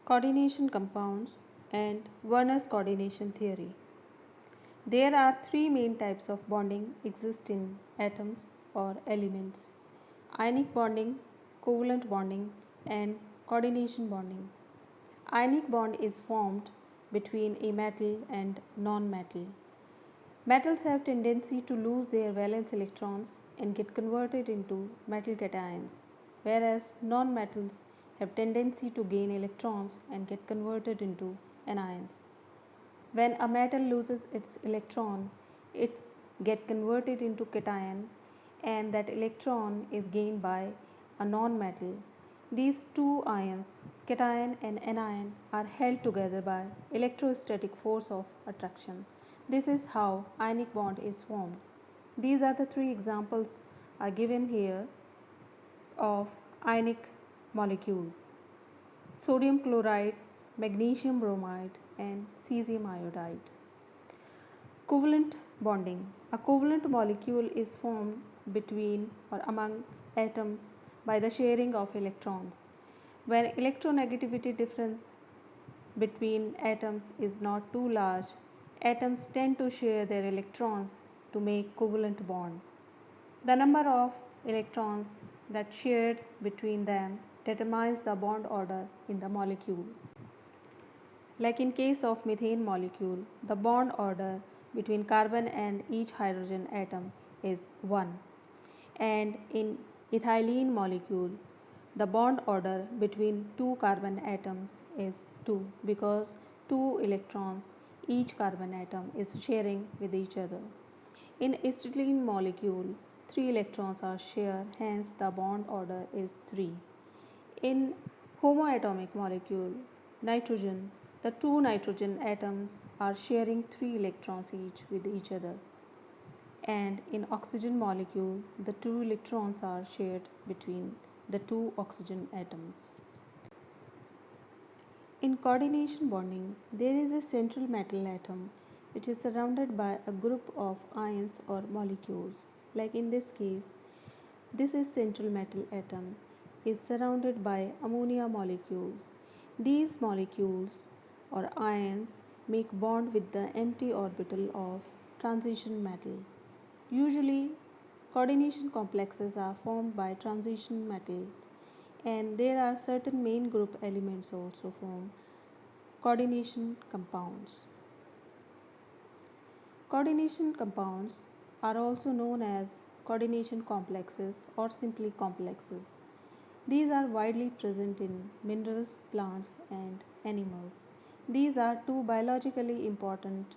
coordination compounds, and Werner's coordination theory. There are three main types of bonding exist in atoms or elements: ionic bonding, covalent bonding, and coordination bonding. Ionic bond is formed between a metal and non-metal. Metals have tendency to lose their valence electrons and get converted into metal cations, whereas non-metals have tendency to gain electrons and get converted into anions. When a metal loses its electron, it gets converted into cation and that electron is gained by a non-metal. These two ions, cation and anion, are held together by electrostatic force of attraction. This is how ionic bond is formed. These are the three examples are given here of ionic molecules: sodium chloride, magnesium bromide, and cesium iodide. Covalent bonding. A covalent molecule is formed between or among atoms by the sharing of electrons. When electronegativity difference between atoms is not too large, atoms tend to share their electrons to make covalent bond. The number of electrons that shared between them determines the bond order in the molecule. Like in case of methane molecule, the bond order between carbon and each hydrogen atom is 1, and in ethylene molecule the bond order between two carbon atoms is 2 because 2 electrons each carbon atom is sharing with each other. In acetylene molecule 3 electrons are shared, hence the bond order is 3. In homoatomic molecule nitrogen, the two nitrogen atoms are sharing 3 electrons each with each other, and in oxygen molecule the 2 electrons are shared between the two oxygen atoms. In coordination bonding, there is a central metal atom which is surrounded by a group of ions or molecules. Like in this case, this is central metal atom is surrounded by ammonia molecules. These molecules or ions make bond with the empty orbital of transition metal. Usually, coordination complexes are formed by transition metal, and there are certain main group elements also form coordination compounds. Coordination compounds are also known as coordination complexes or simply complexes. These are widely present in minerals, plants, and animals. These are two biologically important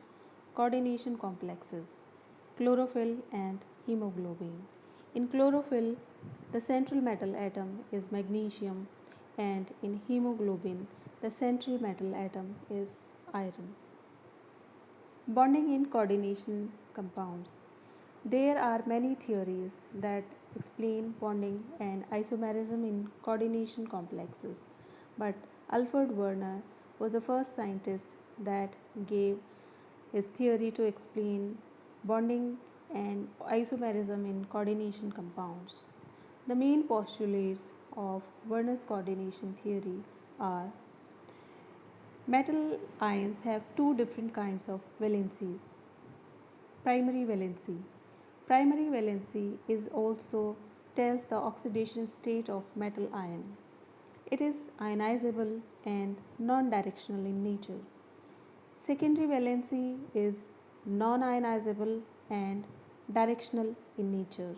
coordination complexes: chlorophyll and hemoglobin. In chlorophyll, the central metal atom is magnesium, and in hemoglobin, the central metal atom is iron. Bonding in coordination compounds. There are many theories that explain bonding and isomerism in coordination complexes, but Alfred Werner was the first scientist that gave his theory to explain bonding and isomerism in coordination compounds. The main postulates of Werner's coordination theory are: metal ions have two different kinds of valencies. Primary valency. Primary valency is also tells the oxidation state of metal ion. It is ionizable and non-directional in nature. Secondary valency is non-ionizable and directional in nature.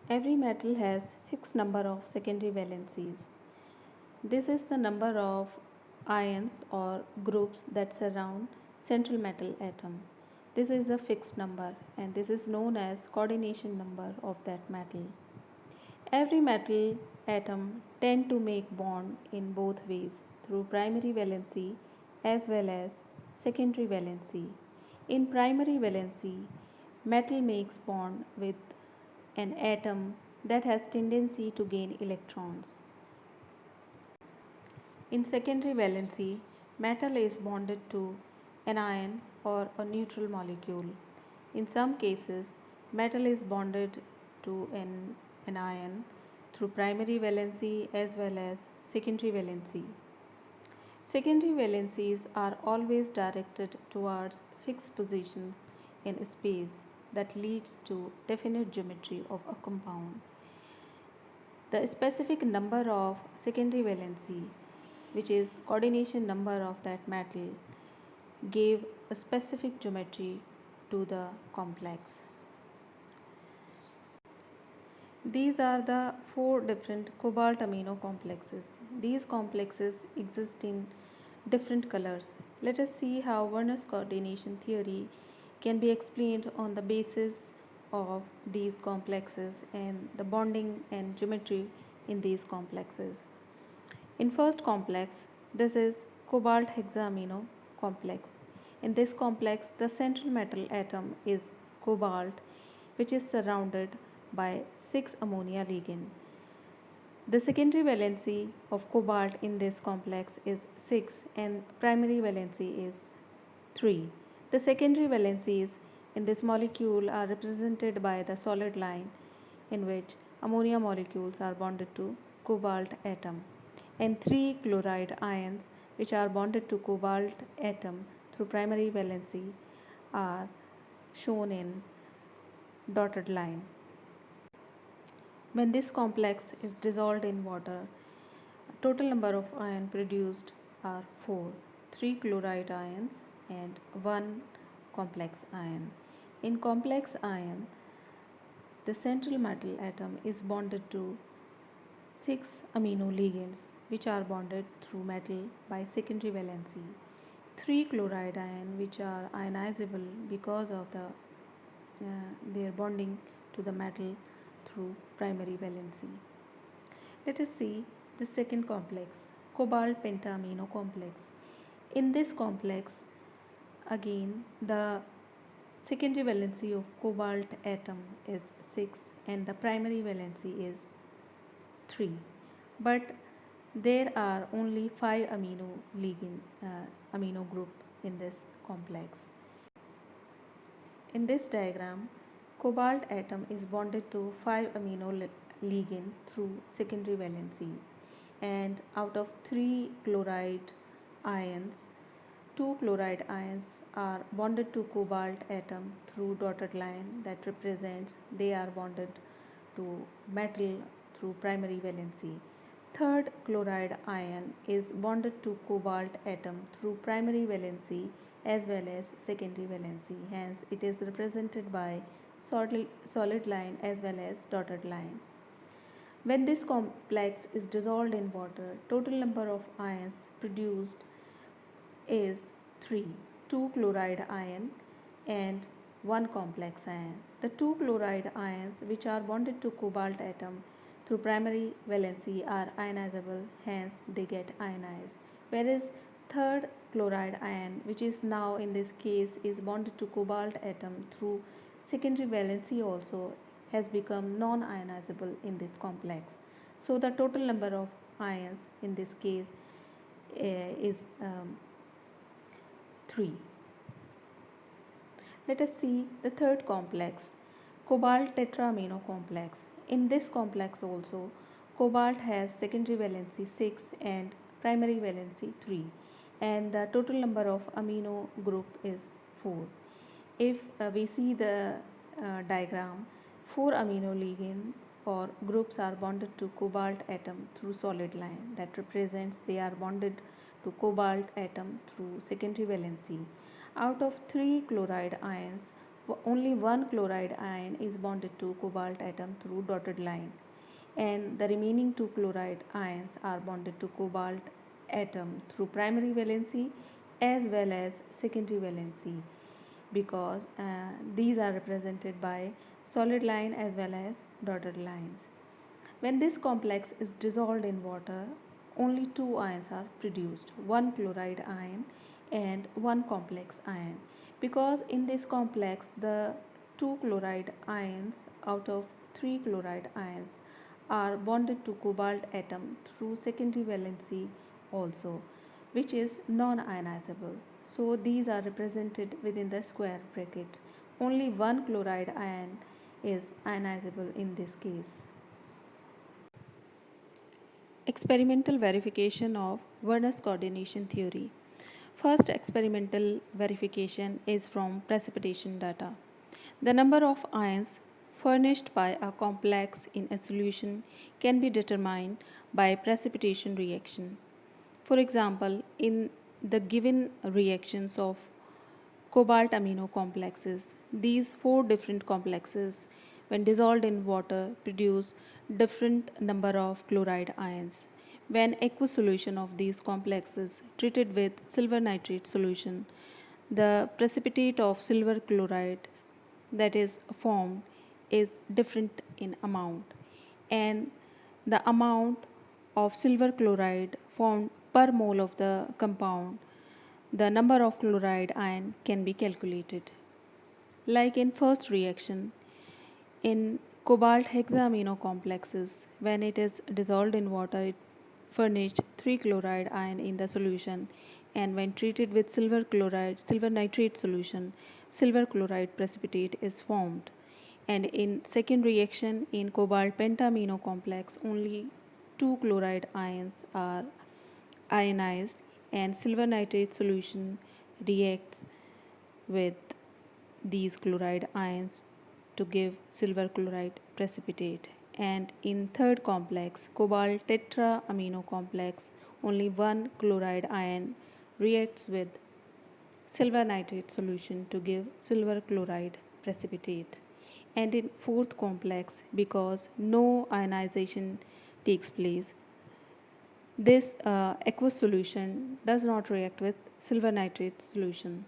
Every metal has fixed number of secondary valencies. This is the number of ions or groups that surround central metal atom. This is a fixed number and this is known as coordination number of that metal. Every metal atom tend to make bond in both ways, through primary valency as well as secondary valency. In primary valency, metal makes bond with an atom that has tendency to gain electrons. In secondary valency, metal is bonded to an ion or a neutral molecule. In some cases, metal is bonded to an ion through primary valency as well as Secondary valency. Secondary valencies are always directed towards fixed positions in space that leads to definite geometry of a compound. The specific number of secondary valency, which is coordination number of that metal, gave a specific geometry to the complex. These are the four different cobalt amino complexes. These complexes exist in different colors. Let us see how Werner's coordination theory can be explained on the basis of these complexes and the bonding and geometry in these complexes. In first complex, this is cobalt hexaamino complex. In this complex, the central metal atom is cobalt, which is surrounded by 6 ammonia ligand. The secondary valency of cobalt in this complex is 6 and primary valency is 3. The secondary valencies in this molecule are represented by the solid line in which ammonia molecules are bonded to cobalt atom, and 3 chloride ions which are bonded to cobalt atom through primary valency are shown in dotted line. When this complex is dissolved in water, total number of ions produced are 4, 3 chloride ions and 1 complex ion. In complex ion, the central metal atom is bonded to 6 amino ligands which are bonded through metal by secondary valency. 3 chloride ion which are ionizable because of their bonding to the metal through primary valency. Let us see the second complex, cobalt pentaamino complex. In this complex, again the secondary valency of cobalt atom is 6 and the primary valency is 3, but there are only 5 amino group in this complex. In this diagram, cobalt atom is bonded to 5 amino ligand through secondary valencies, and out of 3 chloride ions, 2 chloride ions are bonded to cobalt atom through dotted line that represents they are bonded to metal through primary valency. Third chloride ion is bonded to cobalt atom through primary valency as well as secondary valency. Hence, it is represented by solid line as well as dotted line. When this complex is dissolved in water, total number of ions produced is 3, 2 chloride ion and 1 complex ion. The 2 chloride ions which are bonded to cobalt atom through primary valency are ionizable, hence they get ionized, whereas third chloride ion, which is now in this case is bonded to cobalt atom through secondary valency, also has become non-ionizable in this complex. So the total number of ions in this case is 3. Let us see the third complex, cobalt tetraamino complex. In this complex also, cobalt has secondary valency 6 and primary valency 3, and the total number of amino group is 4. If we see the diagram, 4 amino ligand or groups are bonded to cobalt atom through solid line that represents they are bonded to cobalt atom through secondary valency. Out of 3 chloride ions, only 1 chloride ion is bonded to cobalt atom through dotted line, and the remaining 2 chloride ions are bonded to cobalt atom through primary valency as well as secondary valency, because these are represented by solid line as well as dotted lines. When this complex is dissolved in water, only 2 ions are produced, 1 chloride ion and 1 complex ion, because in this complex the 2 chloride ions out of 3 chloride ions are bonded to cobalt atom through secondary valency also, which is non-ionizable. So these are represented within the square bracket. Only 1 chloride ion is ionizable in this case. Experimental verification of Werner's coordination theory. First experimental verification is from precipitation data. The number of ions furnished by a complex in a solution can be determined by precipitation reaction. For example, in the given reactions of cobalt amino complexes, these four different complexes, when dissolved in water, produce different number of chloride ions. When aqueous solution of these complexes treated with silver nitrate solution, the precipitate of silver chloride that is formed is different in amount, and the amount of silver chloride formed per mole of the compound, the number of chloride ion can be calculated. Like in first reaction, in cobalt hexaamino complexes, when it is dissolved in water, it furnished 3 chloride ion in the solution, and when treated with silver nitrate solution, silver chloride precipitate is formed. And in second reaction, in cobalt pentamino complex, only 2 chloride ions are ionized, and silver nitrate solution reacts with these chloride ions to give silver chloride precipitate. And in third complex, cobalt tetraamino complex, only one chloride ion reacts with silver nitrate solution to give silver chloride precipitate. And in fourth complex, because no ionization takes place, this aqueous solution does not react with silver nitrate solution,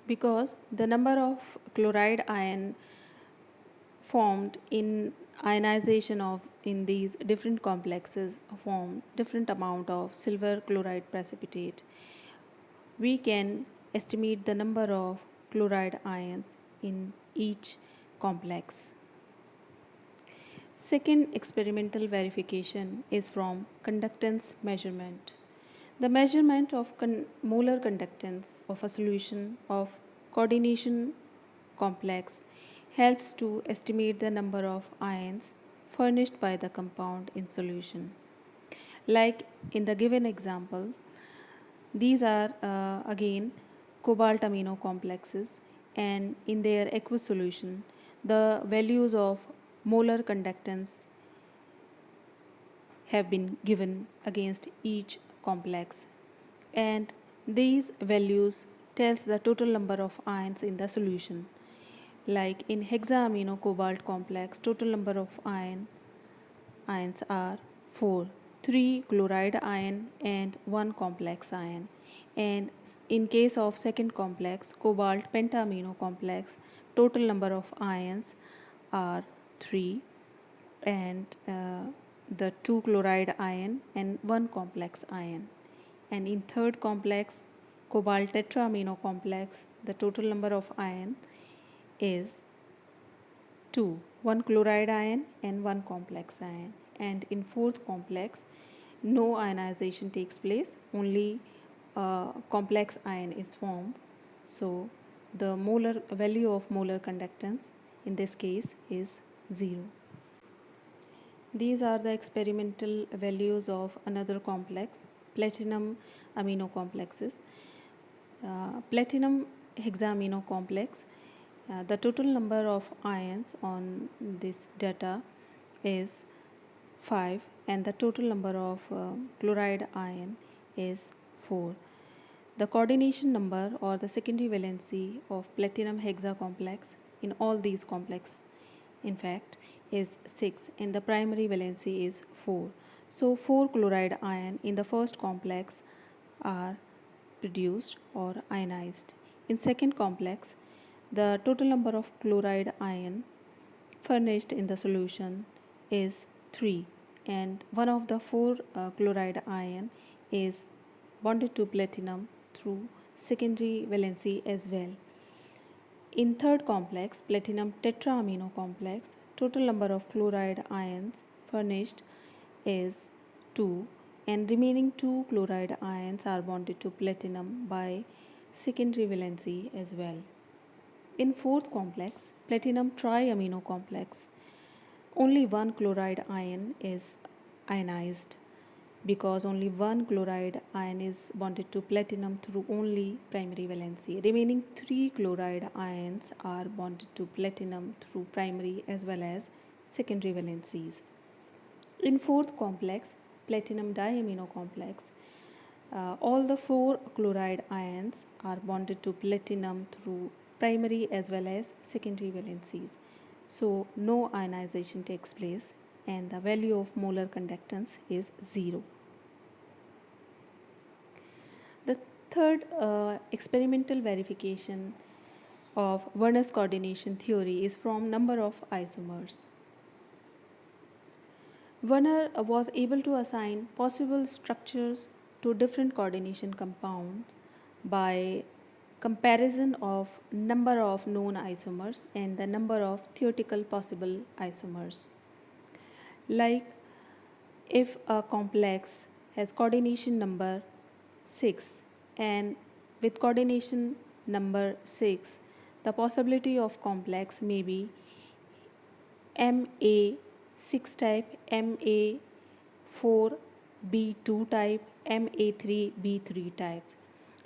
because the number of chloride ion formed in ionization of in these different complexes form different amount of silver chloride precipitate. We can estimate the number of chloride ions in each complex. Second experimental verification is from conductance measurement. The measurement of molar conductance of a solution of coordination complex helps to estimate the number of ions furnished by the compound in solution. Like in the given example, these are again cobalt amino complexes, and in their aqueous solution, the values of molar conductance have been given against each complex, and these values tells the total number of ions in the solution. Like in hexaamino cobalt complex, total number of ions are 4, 3 chloride ion and 1 complex ion. And in case of second complex, cobalt pentamino complex, total number of ions are 3, and the 2 chloride ion and 1 complex ion. And in third complex, cobalt tetraamino complex, the total number of ion is 2, 1 chloride ion and 1 complex ion. And in fourth complex, no ionization takes place, only complex ion is formed. So the molar value of molar conductance in this case is 0. These are the experimental values of another complex, platinum amino complexes. Platinum hexaamino complex, the total number of ions on this data is 5, and the total number of chloride ion is 4. The coordination number or the secondary valency of platinum hexa complex in all these complex in fact is 6, and the primary valency is 4. So 4 chloride ion in the first complex are produced or ionized. In second complex, the total number of chloride ion furnished in the solution is 3, and one of the 4 chloride ion is bonded to platinum through secondary valency as well. In third complex, platinum tetraamino complex, total number of chloride ions furnished is 2, and remaining 2 chloride ions are bonded to platinum by secondary valency as well. In fourth complex, platinum triamino complex, only one chloride ion is ionized because only one chloride ion is bonded to platinum through only primary valency. Remaining three chloride ions are bonded to platinum through primary as well as secondary valencies. In fourth complex, platinum diamino complex, all the four chloride ions are bonded to platinum through primary as well as secondary valencies. So no ionization takes place and the value of molar conductance is 0. The third experimental verification of Werner's coordination theory is from number of isomers. Werner was able to assign possible structures to different coordination compounds by comparison of number of known isomers and the number of theoretical possible isomers. Like if a complex has coordination number 6 and with coordination number 6 the possibility of complex may be MA6 type, MA4B2 type, MA3B3 type.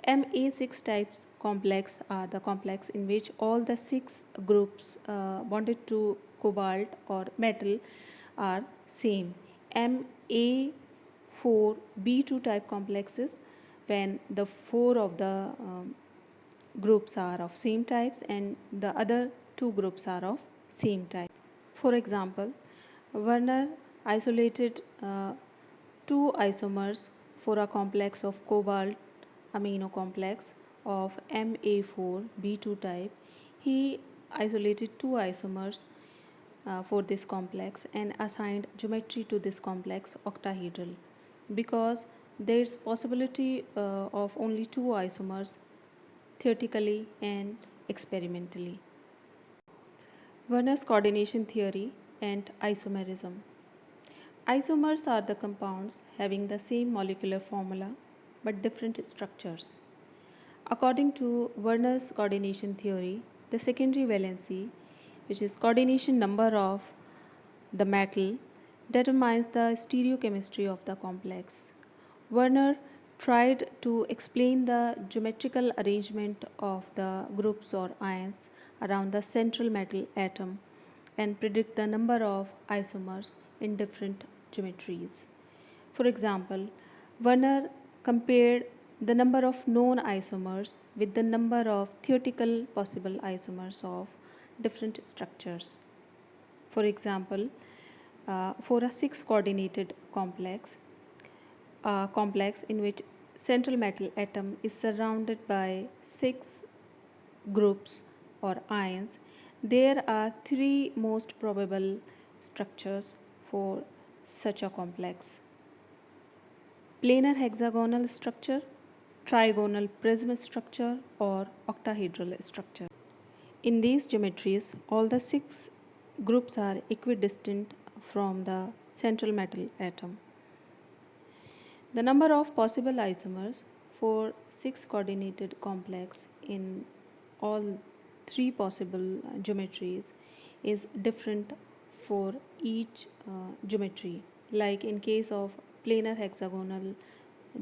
MA6 types complex are the complex in which all the 6 groups bonded to cobalt or metal are same. MA4B2 type complexes when the 4 of the groups are of same types and the other 2 groups are of same type. For example, Werner isolated two isomers for a complex of cobalt amino complex of Ma4B2 type. He isolated two isomers for this complex and assigned geometry to this complex octahedral because there is possibility of only two isomers theoretically and experimentally. Werner's coordination theory and isomerism. Isomers are the compounds having the same molecular formula but different structures. According to Werner's coordination theory, the secondary valency, which is coordination number of the metal, determines the stereochemistry of the complex. Werner tried to explain the geometrical arrangement of the groups or ions around the central metal atom and predict the number of isomers in different geometries. For example, Werner compared the number of known isomers with the number of theoretical possible isomers of different structures. For example, for a 6 coordinated complex, a complex in which central metal atom is surrounded by 6 groups or ions, there are 3 most probable structures for such a complex: planar hexagonal structure, trigonal prism structure, or octahedral structure. In these geometries, all the 6 groups are equidistant from the central metal atom. The number of possible isomers for 6 coordinated complex in all 3 possible geometries is different for each geometry. Like in case of planar hexagonal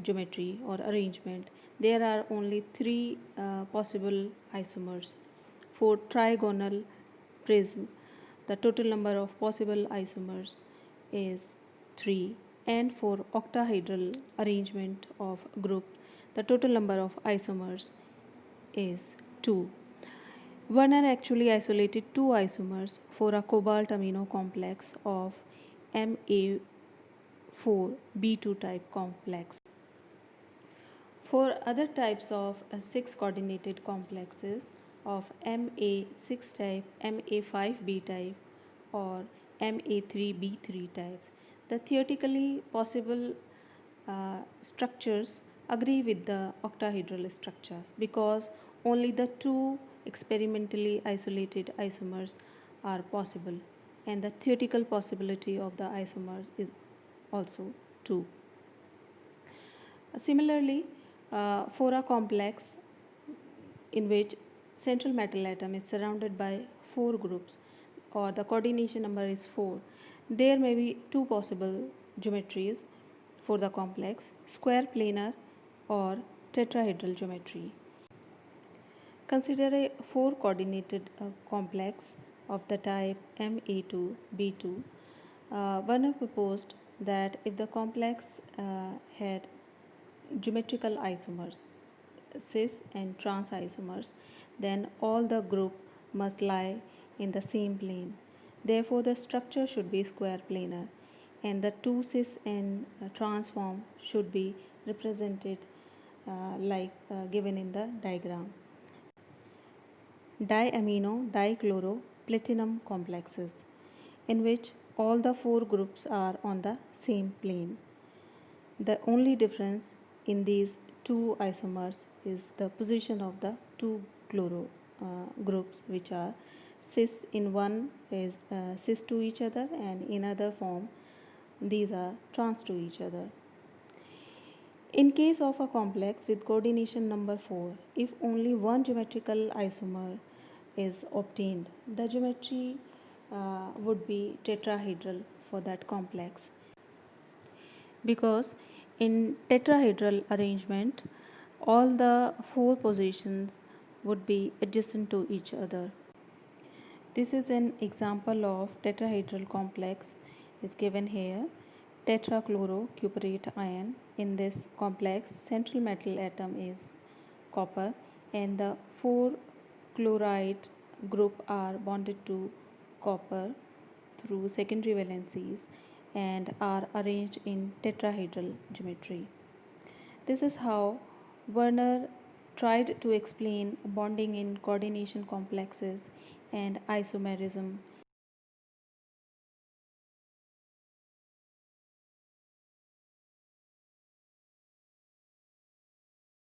geometry or arrangement, there are only 3 possible isomers. For trigonal prism, the total number of possible isomers is 3, and for octahedral arrangement of group, the total number of isomers is 2. Werner actually isolated 2 isomers for a cobalt amino complex of Ma4B2 type complex. For other types of 6 coordinated complexes of Ma6 type, Ma5B type, or Ma3B3 types, the theoretically possible structures agree with the octahedral structure because only the 2 experimentally isolated isomers are possible and the theoretical possibility of the isomers is also 2. Similarly, for a complex in which central metal atom is surrounded by 4 groups or the coordination number is 4, there may be 2 possible geometries for the complex: square, planar, or tetrahedral geometry. Consider a four coordinated complex of the type Ma2B2. Werner proposed that if the complex had geometrical isomers, cis and trans isomers, then all the group must lie in the same plane. Therefore, the structure should be square planar, and the two cis and trans form should be represented like given in the diagram. Diamino dichloroplatinum complexes, in which all the four groups are on the same plane. The only difference in these two isomers is the position of the two chloro groups, which are cis in one is cis to each other, and in other form these are trans to each other. In case of a complex with coordination number 4, if only one geometrical isomer is obtained, the geometry would be tetrahedral for that complex, because in tetrahedral arrangement all the four positions would be adjacent to each other. This is an example of tetrahedral complex is given here. Tetrachlorocuprate ion. In this complex, central metal atom is copper, and the four chloride group are bonded to copper through secondary valencies and are arranged in tetrahedral geometry. This is how Werner tried to explain bonding in coordination complexes and isomerism